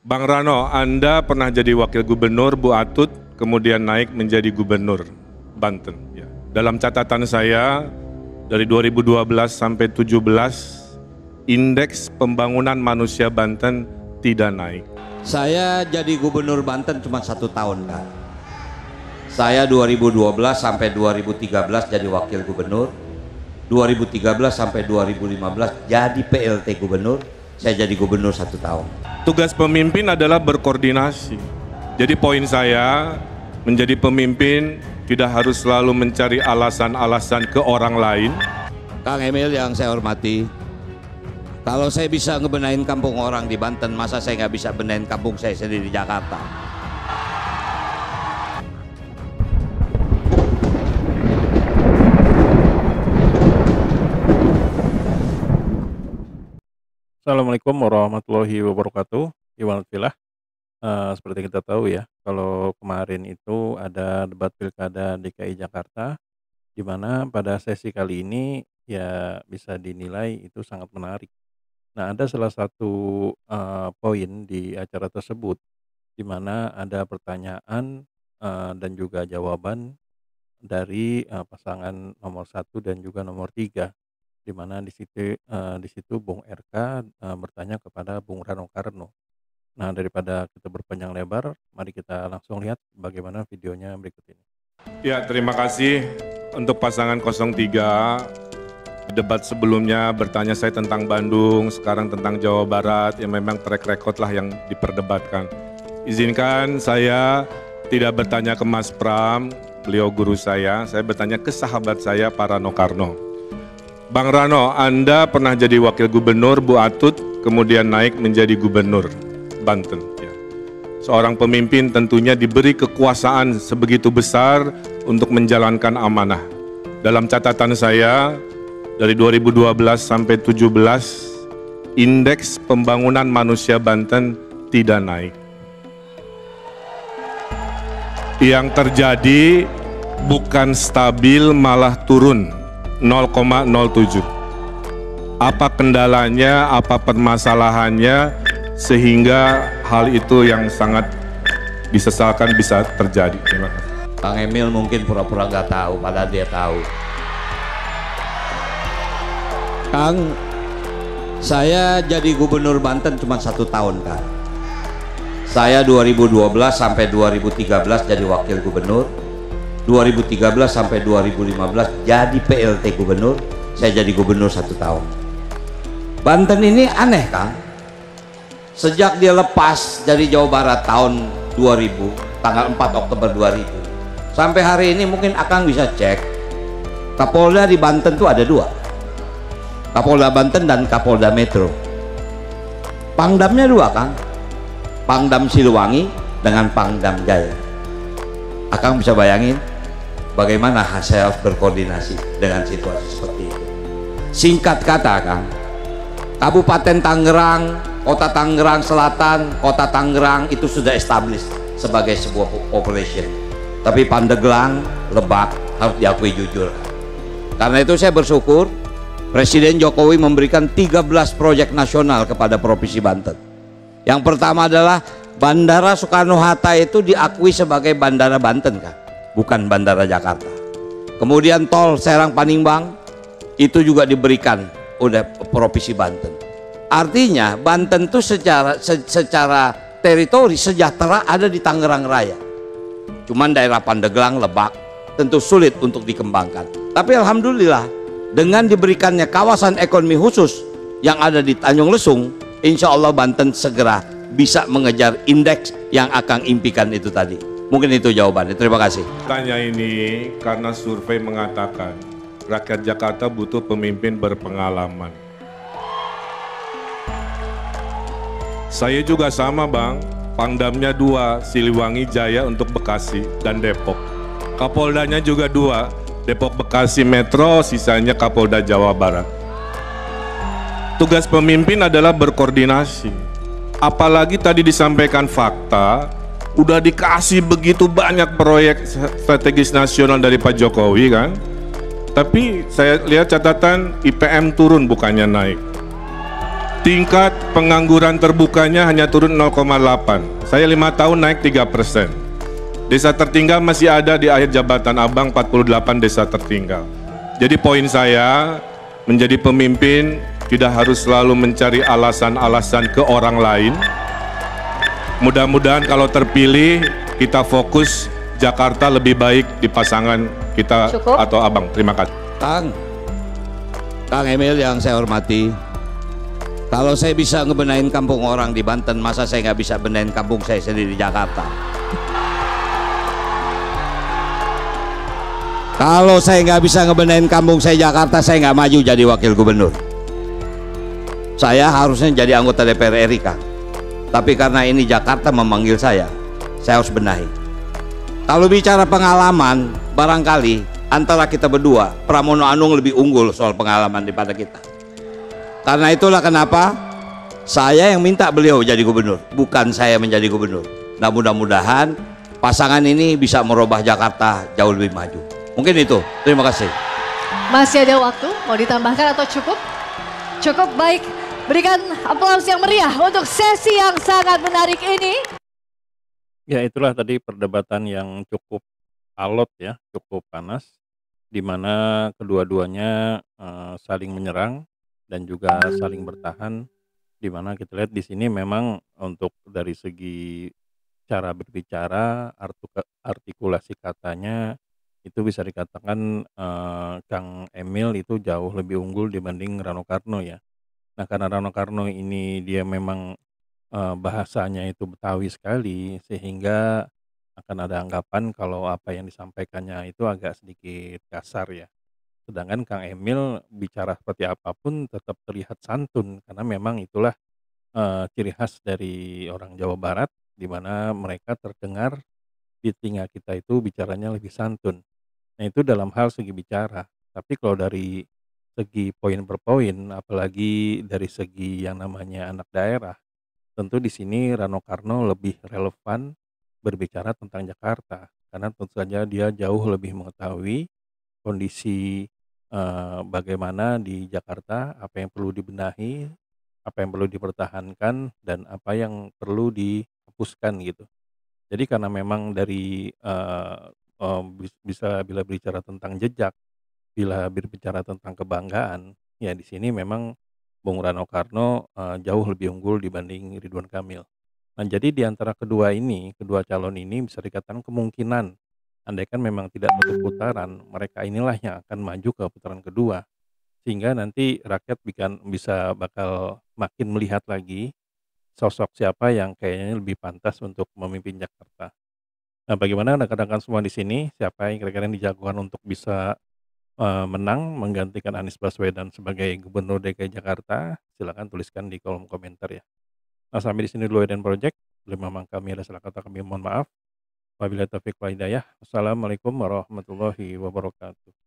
Bang Rano, Anda pernah jadi wakil gubernur Bu Atut, kemudian naik menjadi gubernur Banten. Ya. Dalam catatan saya, dari 2012 sampai 2017, indeks pembangunan manusia Banten tidak naik. Saya jadi gubernur Banten cuma 1 tahun, Kak. Saya 2012 sampai 2013 jadi wakil gubernur, 2013 sampai 2015 jadi PLT gubernur, saya jadi gubernur 1 tahun. Tugas pemimpin adalah berkoordinasi. Jadi poin saya, menjadi pemimpin tidak harus selalu mencari alasan-alasan ke orang lain. Kang Emil yang saya hormati, kalau saya bisa ngebenahin kampung orang di Banten, masa saya nggak bisa benahin kampung saya sendiri di Jakarta? Assalamualaikum warahmatullahi wabarakatuh. Iwan Filah. Seperti kita tahu ya, kalau kemarin itu ada debat pilkada DKI Jakarta, di mana pada sesi kali ini ya bisa dinilai itu sangat menarik. Nah, ada salah satu poin di acara tersebut, di mana ada pertanyaan dan juga jawaban dari pasangan nomor 1 dan juga nomor 3. Di mana di situ Bung RK bertanya kepada Bung Rano Karno. Nah, daripada kita berpanjang lebar, mari kita langsung lihat bagaimana videonya berikut ini. Ya, terima kasih untuk pasangan 03. Debat sebelumnya bertanya saya tentang Bandung, sekarang tentang Jawa Barat, yang memang track record lah yang diperdebatkan. Izinkan saya tidak bertanya ke Mas Pram, beliau guru saya bertanya ke sahabat saya Pak Rano Karno. Bang Rano, Anda pernah jadi wakil gubernur Bu Atut, kemudian naik menjadi gubernur Banten. Ya. Seorang pemimpin tentunya diberi kekuasaan sebegitu besar untuk menjalankan amanah. Dalam catatan saya, dari 2012 sampai 2017, indeks pembangunan manusia Banten tidak naik. Yang terjadi bukan stabil, malah turun 0,07. Apa kendalanya, apa permasalahannya sehingga hal itu yang sangat disesalkan bisa terjadi? Terima kasih. Kang Emil mungkin pura-pura nggak tahu, padahal dia tahu. Kang, saya jadi gubernur Banten cuma 1 tahun, Kang. Saya 2012 sampai 2013 jadi wakil gubernur, 2013 sampai 2015 jadi PLT gubernur, saya jadi gubernur 1 tahun. Banten ini aneh, Kang. Sejak dia lepas dari Jawa Barat tahun 2000, tanggal 4 Oktober 2000, sampai hari ini mungkin Akang bisa cek, Kapolda di Banten tuh ada 2. Kapolda Banten dan Kapolda Metro. Pangdamnya 2, Kang. Pangdam Siliwangi dengan Pangdam Jaya. Akang bisa bayangin bagaimana saya harus berkoordinasi dengan situasi seperti itu. Singkat kata, Kang, Kabupaten Tangerang, Kota Tangerang Selatan, Kota Tangerang itu sudah established sebagai sebuah population. Tapi Pandeglang, Lebak harus diakui jujur. Karena itu saya bersyukur Presiden Jokowi memberikan 13 proyek nasional kepada Provinsi Banten. Yang pertama adalah Bandara Soekarno-Hatta itu diakui sebagai Bandara Banten, Kang, bukan Bandara Jakarta. Kemudian tol Serang-Panimbang itu juga diberikan oleh Provinsi Banten. Artinya Banten itu secara teritori sejahtera ada di Tangerang Raya. Cuman daerah Pandeglang, Lebak tentu sulit untuk dikembangkan. Tapi alhamdulillah dengan diberikannya kawasan ekonomi khusus yang ada di Tanjung Lesung, insya Allah Banten segera bisa mengejar indeks yang Akang impikan itu tadi. Mungkin itu jawabannya. Terima kasih. Tanya ini karena survei mengatakan rakyat Jakarta butuh pemimpin berpengalaman. Saya juga sama, Bang. Pangdamnya 2, Siliwangi Jaya untuk Bekasi dan Depok. Kapoldanya juga 2, Depok Bekasi Metro, sisanya Kapolda Jawa Barat. Tugas pemimpin adalah berkoordinasi. Apalagi tadi disampaikan fakta, udah dikasih begitu banyak proyek strategis nasional dari Pak Jokowi, kan? Tapi saya lihat catatan IPM turun bukannya naik. tingkat pengangguran terbukanya hanya turun 0,8. Saya 5 tahun naik 3%. Desa tertinggal masih ada di akhir jabatan Abang, 48 desa tertinggal. Jadi poin saya, menjadi pemimpin tidak harus selalu mencari alasan-alasan ke orang lain. Mudah-mudahan kalau terpilih, kita fokus Jakarta lebih baik di pasangan kita. Cukup. Atau Abang. Terima kasih. Kang Emil yang saya hormati, kalau saya bisa ngebenain kampung orang di Banten, masa saya nggak bisa benain kampung saya sendiri di Jakarta? Kalau saya nggak bisa ngebenain kampung saya Jakarta, saya nggak maju jadi wakil gubernur. Saya harusnya jadi anggota DPR RI, Kang. Tapi karena ini Jakarta memanggil saya harus benahi. Kalau bicara pengalaman, barangkali antara kita berdua, Pramono Anung lebih unggul soal pengalaman daripada kita. Karena itulah kenapa saya yang minta beliau jadi gubernur, bukan saya menjadi gubernur. Nah, mudah-mudahan pasangan ini bisa merubah Jakarta jauh lebih maju. Mungkin itu. Terima kasih. Masih ada waktu, mau ditambahkan atau cukup? Cukup, baik. Berikan aplaus yang meriah untuk sesi yang sangat menarik ini. Ya, itulah tadi perdebatan yang cukup alot ya, cukup panas, di mana kedua-duanya saling menyerang dan juga saling bertahan, di mana kita lihat di sini memang untuk dari segi cara berbicara, artikulasi katanya itu bisa dikatakan Kang Emil itu jauh lebih unggul dibanding Rano Karno ya. Nah, karena Rano Karno ini dia memang bahasanya itu Betawi sekali, sehingga akan ada anggapan kalau apa yang disampaikannya itu agak sedikit kasar ya. Sedangkan Kang Emil bicara seperti apapun tetap terlihat santun, karena memang itulah ciri khas dari orang Jawa Barat, di mana mereka terdengar di telinga kita itu bicaranya lebih santun. Nah, itu dalam hal segi bicara. Tapi kalau dari segi poin per poin, apalagi dari segi yang namanya anak daerah, tentu di sini Rano Karno lebih relevan berbicara tentang Jakarta, karena tentu saja dia jauh lebih mengetahui kondisi bagaimana di Jakarta, apa yang perlu dibenahi, apa yang perlu dipertahankan, dan apa yang perlu dihapuskan gitu. Jadi karena memang dari bisa bila berbicara tentang jejak, bila berbicara tentang kebanggaan, ya di sini memang Bung Rano Karno jauh lebih unggul dibanding Ridwan Kamil. Nah, jadi di antara kedua ini, kedua calon ini bisa dikatakan kemungkinan andaikan memang tidak satu putaran, mereka inilah yang akan maju ke putaran kedua. Sehingga nanti rakyat bisa bakal makin melihat lagi sosok siapa yang kayaknya lebih pantas untuk memimpin Jakarta. Nah, bagaimana rekan-rekan semua di sini, siapa yang kira-kira yang dijagokan untuk bisa menang menggantikan Anies Baswedan sebagai Gubernur DKI Jakarta? Silakan tuliskan di kolom komentar ya. Nah, sampai di sini dulu Eden Project. Bila memang kami ada salah kata, kami mohon maaf. Wabillahi taufiq wal hidayah. Wassalamualaikum warahmatullahi wabarakatuh.